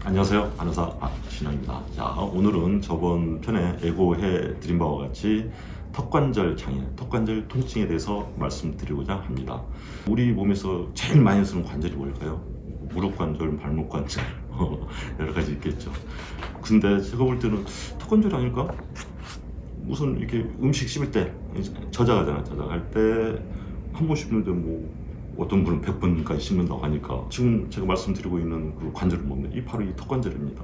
안녕하세요. 간호사 신영입니다. 자, 오늘은 저번 편에 예고해 드린 바와 같이 턱관절 장애, 턱관절 통증에 대해서 말씀드리고자 합니다. 우리 몸에서 제일 많이 쓰는 관절이 뭘까요? 무릎 관절, 발목 관절 여러 가지 있겠죠. 근데 제가 볼 때는 턱관절 아닐까? 우선 이렇게 음식 씹을 때 저작하잖아. 저작할 때 한 번 씹는데 뭐 어떤 분은 100번까지 씹는다고 하니까 지금 제가 말씀드리고 있는 그 관절은 뭡니까? 이 바로 이 턱관절입니다.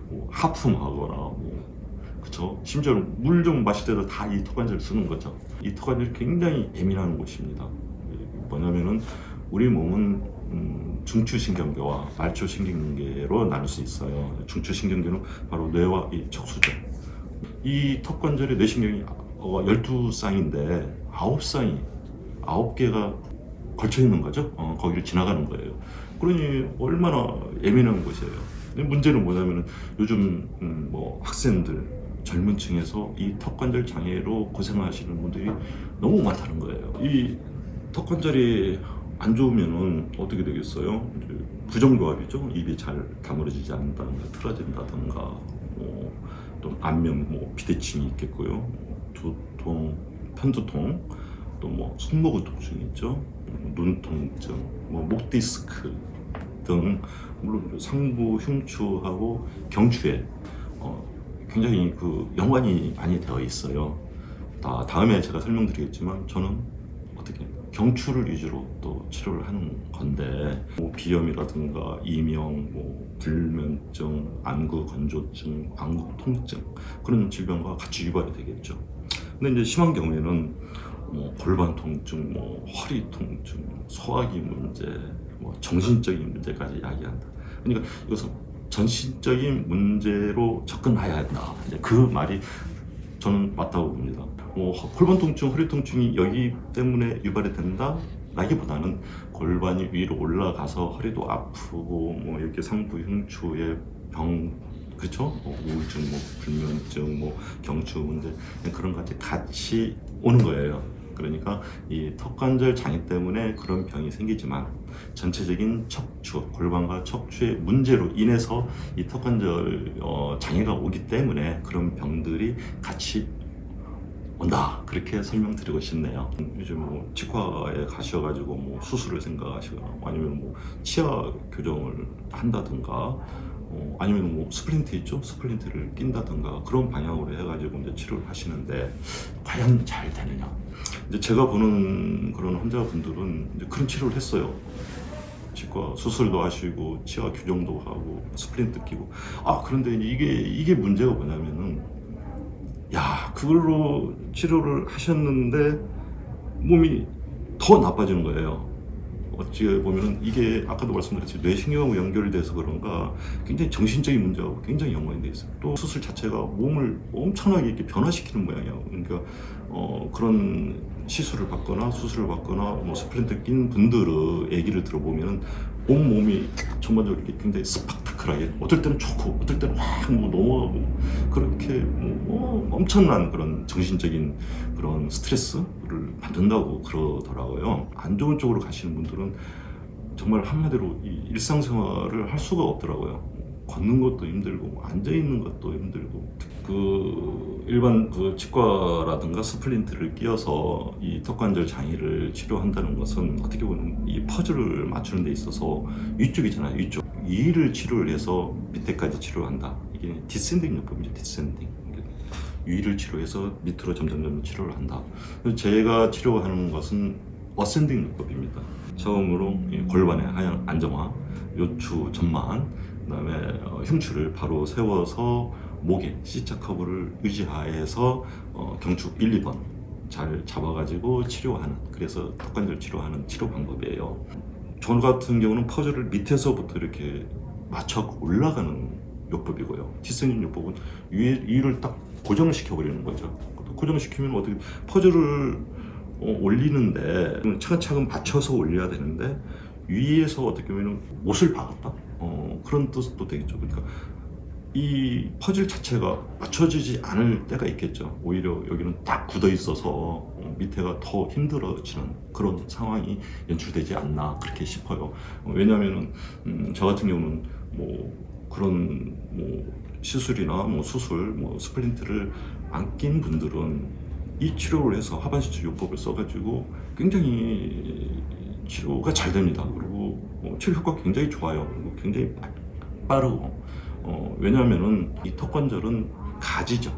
뭐 하품하거나 그쵸? 심지어 물 좀 마실 때도 다 이 턱관절을 쓰는 거죠. 이 턱관절이 굉장히 예민한 곳입니다. 뭐냐면은 우리 몸은 중추신경계와 말초신경계로 나눌 수 있어요. 중추신경계는 바로 뇌와 이 척수죠. 이 턱관절의 뇌신경이 12쌍인데 9개가 걸쳐 있는 거죠. 거기를 지나가는 거예요. 그러니 얼마나 예민한 곳이에요. 근데 문제는 뭐냐면은 요즘 뭐 학생들, 젊은 층에서 이 턱관절 장애로 고생하시는 분들이 너무 많다는 거예요. 이 턱관절이 안 좋으면은 어떻게 되겠어요? 이제 부정교합이죠. 입이 잘 다물어지지 않는다든가 틀어진다든가 또 안면 비대칭이 있겠고요. 두통, 편두통, 또 손목의 통증이 있죠. 눈 통증, 목 디스크 등 물론 상부 흉추하고 경추에 굉장히 그 연관이 많이 되어 있어요. 다음에 제가 설명드리겠지만 저는 어떻게 경추를 위주로 또 치료를 하는 건데 비염이라든가 이명, 불면증, 안구 건조증, 안구 통증 그런 질병과 같이 유발이 되겠죠. 근데 이제 심한 경우에는 골반 통증, 허리 통증, 소화기 문제, 정신적인 문제까지 이야기한다. 그러니까 이것은 전신적인 문제로 접근해야 한다. 이제 그 말이 저는 맞다고 봅니다. 골반 통증, 허리 통증이 여기 때문에 유발이 된다? 라기보다는 골반이 위로 올라가서 허리도 아프고 이렇게 상부 흉추의 병, 그렇죠? 우울증, 불면증, 경추 문제 그런 것까지 같이 오는 거예요. 그러니까 이 턱관절 장애 때문에 그런 병이 생기지만 전체적인 척추, 골반과 척추의 문제로 인해서 이 턱관절 장애가 오기 때문에 그런 병들이 같이 온다. 그렇게 설명드리고 싶네요. 요즘 치과에 가셔가지고 수술을 생각하시거나 아니면 치아 교정을 한다든가 아니면 스플린트 있죠? 스플린트를 낀다든가 그런 방향으로 해가지고 이제 치료를 하시는데 과연 잘 되느냐? 이제 제가 보는 그런 환자분들은 이제 그런 치료를 했어요. 치과 수술도 하시고 치아 교정도 하고 스플린트 끼고 그런데 이게 문제가 뭐냐면은 그걸로 치료를 하셨는데 몸이 더 나빠지는 거예요. 어찌 보면은 이게 아까도 말씀드렸지만 뇌신경하고 연결돼서 그런가 굉장히 정신적인 문제하고 굉장히 연관이 돼 있어요. 또 수술 자체가 몸을 엄청나게 이렇게 변화시키는 모양이에요. 그러니까 그런 시술을 받거나 수술을 받거나 스플린트 낀 분들의 얘기를 들어보면은 온몸이 전반적으로 이렇게 굉장히 스파크하게 어떨 때는 좋고 어떨 때는 확 넘어가고 그렇게 엄청난 그런 정신적인 그런 스트레스를 받는다고 그러더라고요. 안 좋은 쪽으로 가시는 분들은 정말 한마디로 이 일상생활을 할 수가 없더라고요. 걷는 것도 힘들고 앉아 있는 것도 힘들고 그 일반 그 치과라든가 스플린트를 끼워서 이 턱관절 장애를 치료한다는 것은 어떻게 보면 이 퍼즐을 맞추는 데 있어서 위쪽이잖아요. 위쪽 위를 치료를 해서 밑에까지 치료한다. 이게 디센딩 요법이죠. 디센딩 위를 치료해서 밑으로 점점 치료를 한다. 제가 치료하는 것은 어센딩 요법입니다. 처음으로 골반의 하향 안정화, 요추 전만, 그다음에 흉추를 바로 세워서 목에 C자 커브를 유지하에서 경추 1, 2번 잘 잡아가지고 치료하는, 그래서 턱관절 치료하는 치료 방법이에요. 저 같은 경우는 퍼즐을 밑에서부터 이렇게 맞춰 올라가는 요법이고요. 디센딩 요법은 위를 딱 고정을 시켜버리는 거죠. 고정시키면 어떻게 퍼즐을 올리는데 차근차근 받쳐서 올려야 되는데 위에서 어떻게 보면 못을 박았다? 그런 뜻도 되겠죠. 그러니까 이 퍼즐 자체가 맞춰지지 않을 때가 있겠죠. 오히려 여기는 딱 굳어 있어서 밑에가 더 힘들어지는 그런 상황이 연출되지 않나 그렇게 싶어요. 왜냐하면은 저 같은 경우는 그런 뭐 시술이나 뭐 수술, 뭐 스플린트를 안 낀 분들은 이 치료를 해서 하반신체 요법을 써가지고 굉장히 치료가 잘 됩니다. 그리고 치료 효과가 굉장히 좋아요. 그리고 굉장히 빠르고 왜냐하면은 이 턱관절은 가지죠.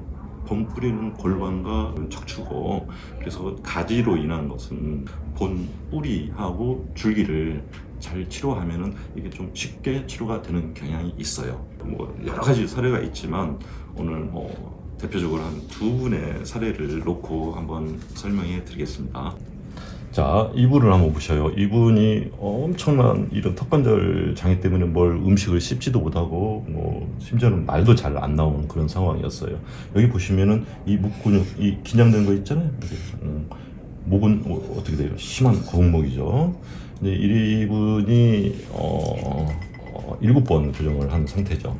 본 뿌리는 골반과 척추고, 그래서 가지로 인한 것은 본 뿌리하고 줄기를 잘 치료하면은 이게 좀 쉽게 치료가 되는 경향이 있어요. 뭐 여러 가지 사례가 있지만 오늘 뭐 대표적으로 한 두 분의 사례를 놓고 한번 설명해 드리겠습니다. 자, 이분을 한번 보셔요. 이분이 엄청난 이런 턱관절 장애 때문에 뭘 음식을 씹지도 못하고 뭐 심지어는 말도 잘 안 나오는 그런 상황이었어요. 여기 보시면은 이 목 근육, 이 긴장된 거 있잖아요. 목은 어떻게 돼요? 심한 거북목이죠. 근데 이분이 7번 교정을 한 상태죠.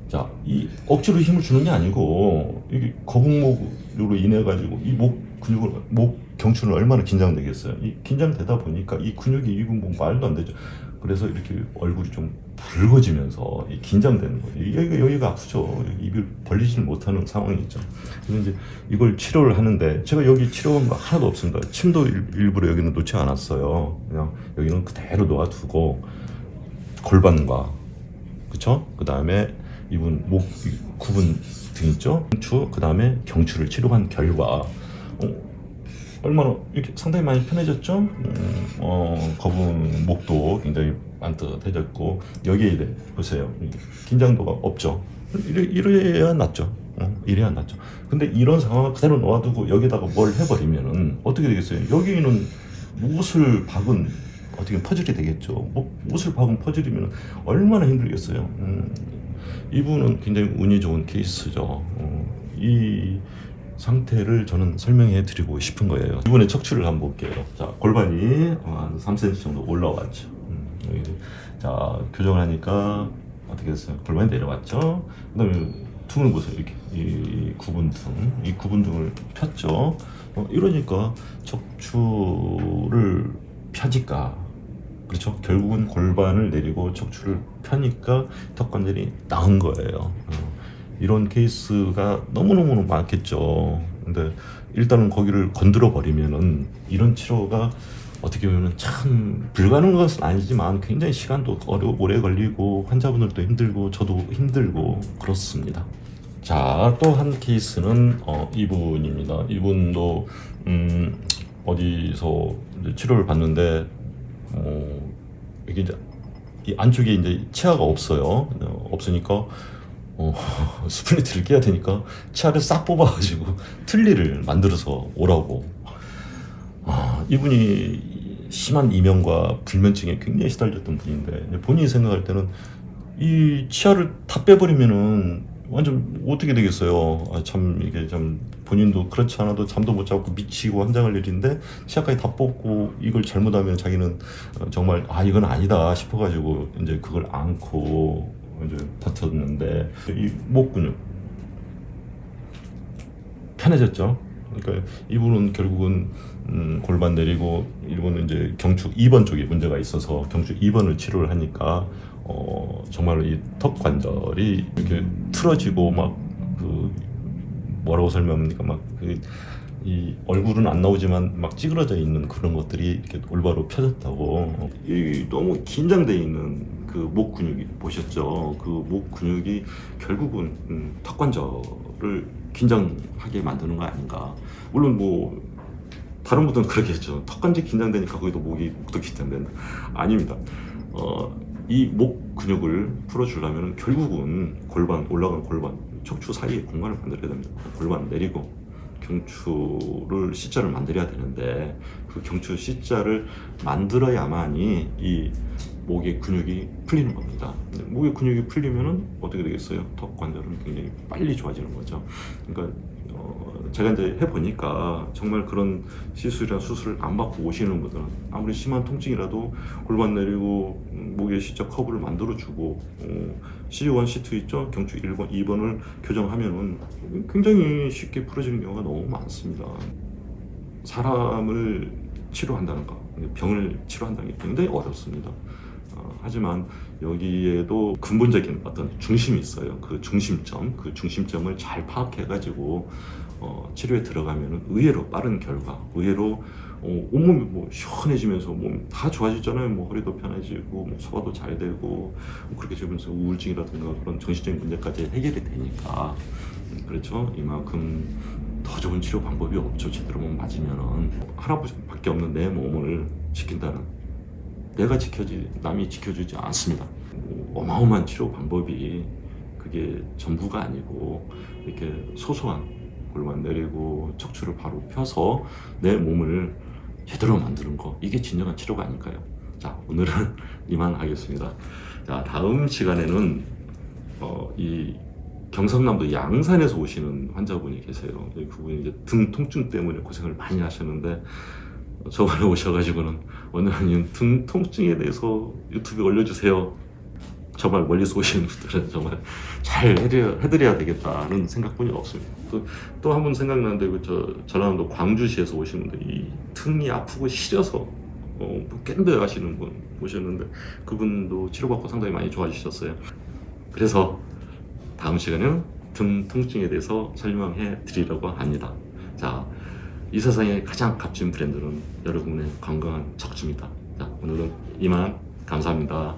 자, 이 억지로 힘을 주는 게 아니고 이게 거북목으로 인해 가지고 이 목 근육을, 목 경추는 얼마나 긴장되겠어요. 이 긴장되다 보니까 이 근육이 이건 뭐 말도 안 되죠. 그래서 이렇게 얼굴이 좀 붉어지면서 이 긴장되는 거예요. 여기가 아프죠. 입을 벌리지를 못하는 상황이죠. 그래서 이제 이걸 치료를 하는데 제가 여기 치료한 거 하나도 없습니다. 침도 일부러 여기는 놓지 않았어요. 그냥 여기는 그대로 놓아두고 골반과, 그쵸? 그 다음에 이분 목 구분 등 있죠? 경추, 그 다음에 경추를 치료한 결과 얼마나 이렇게 상당히 많이 편해졌죠? 거북 목도 굉장히 반듯해졌고, 여기에 이래 보세요. 긴장도가 없죠. 이래야 낫죠. 이래야 낫죠. 근데 이런 상황을 그대로 놓아두고 여기다가 뭘 해버리면은 어떻게 되겠어요? 여기는 못을 박은 어떻게 퍼즐이 되겠죠. 못을 박은 퍼즐이면 얼마나 힘들겠어요. 이분은 굉장히 운이 좋은 케이스죠. 이 상태를 저는 설명해 드리고 싶은 거예요. 이번에 척추를 한번 볼게요. 자, 골반이 한 3cm 정도 올라왔죠. 자, 교정을 하니까 어떻게 됐어요? 골반이 내려왔죠. 그 다음에 등을 보세요. 이렇게 이 구분등을 폈죠. 이러니까 척추를 펴니까, 그렇죠. 결국은 골반을 내리고 척추를 펴니까 턱관절이 나은 거예요. 이런 케이스가 너무너무 많겠죠. 근데 일단은 거기를 건드려 버리면은 이런 치료가 어떻게 보면 참 불가능한 것은 아니지만 굉장히 시간도 오래 걸리고 환자분들도 힘들고 저도 힘들고 그렇습니다. 자, 또 한 케이스는 이분입니다. 이분도 어디서 이제 치료를 받는데 이게 이제 이 안쪽에 이제 치아가 없어요. 없으니까 스플리트를 끼야 되니까 치아를 싹 뽑아가지고 틀니를 만들어서 오라고. 이분이 심한 이명과 불면증에 굉장히 시달렸던 분인데 본인이 생각할 때는 이 치아를 다 빼버리면은 완전 어떻게 되겠어요. 참 이게 좀 본인도 그렇지 않아도 잠도 못 자고 미치고 환장할 일인데 치아까지 다 뽑고 이걸 잘못하면 자기는 정말 이건 아니다 싶어가지고 이제 그걸 안고 이제 버텼는데 이 목 근육 편해졌죠. 그러니까 이분은 결국은 골반 내리고, 이분은 이제 경추 2번 쪽에 문제가 있어서 경추 2번을 치료를 하니까 정말로 이 턱 관절이 이렇게 틀어지고 막 뭐라고 설명합니까? 막 이 얼굴은 안 나오지만 막 찌그러져 있는 그런 것들이 이렇게 올바로 펴졌다고. 이 너무 긴장돼 있는 그 목 근육이 보셨죠? 그 목 근육이 결국은 턱 관절을 긴장하게 만드는 거 아닌가. 물론 뭐 다른 분들은 그러겠죠. 턱 관절 긴장되니까 거기도 목도 긴장된다. 아닙니다. 이 목 근육을 풀어주려면 결국은 골반, 올라간 골반, 척추 사이에 공간을 만들어야 됩니다. 골반 내리고 경추를 C자를 만들어야 되는데 그 경추 C자를 만들어야만이 이 목의 근육이 풀리는 겁니다. 목의 근육이 풀리면은 어떻게 되겠어요? 턱 관절은 굉장히 빨리 좋아지는 거죠. 그러니까 제가 이제 해보니까 정말 그런 시술이나 수술을 안 받고 오시는 분들은 아무리 심한 통증이라도 골반 내리고 목의 C자 커브를 만들어주고 C1, C2 있죠? 경추 1번, 2번을 교정하면은 굉장히 쉽게 풀어지는 경우가 너무 많습니다. 사람을 치료한다는 거, 병을 치료한다는 게 굉장히 어렵습니다. 하지만 여기에도 근본적인 어떤 중심이 있어요. 그 중심점을 잘 파악해가지고 치료에 들어가면 의외로 빠른 결과, 의외로 온몸이 뭐 시원해지면서 몸 다 좋아지잖아요. 뭐 허리도 편해지고, 뭐 소화도 잘 되고, 뭐 그렇게 되면서 우울증이라든가 그런 정신적인 문제까지 해결이 되니까, 그렇죠. 이만큼 더 좋은 치료 방법이 없죠. 제대로 맞으면은 하나밖에 없는 내 몸을 지킨다는, 내가 지켜지 남이 지켜주지 않습니다. 어마어마한 치료 방법이 그게 전부가 아니고, 이렇게 소소한 골반 내리고 척추를 바로 펴서 내 몸을 제대로 만드는 거, 이게 진정한 치료가 아닐까요? 자, 오늘은 이만 하겠습니다. 자, 다음 시간에는 이 경상남도 양산에서 오시는 환자분이 계세요. 그분이 이제 등 통증 때문에 고생을 많이 하셨는데, 저번에 오셔가지고는 원장님 등 통증에 대해서 유튜브에 올려주세요. 정말 멀리서 오시는 분들은 정말 잘 해드려야 되겠다는 생각뿐이 없습니다. 또 한 분 생각나는데, 전라남도 광주시에서 오신 분들, 이 등이 아프고 시려서 깬다 하시는 분 오셨는데, 그분도 치료받고 상당히 많이 좋아지셨어요. 그래서 다음 시간에는 등 통증에 대해서 설명해 드리려고 합니다. 자, 이 세상의 가장 값진 브랜드는 여러분의 건강한 척추입니다. 자, 오늘은 이만. 감사합니다.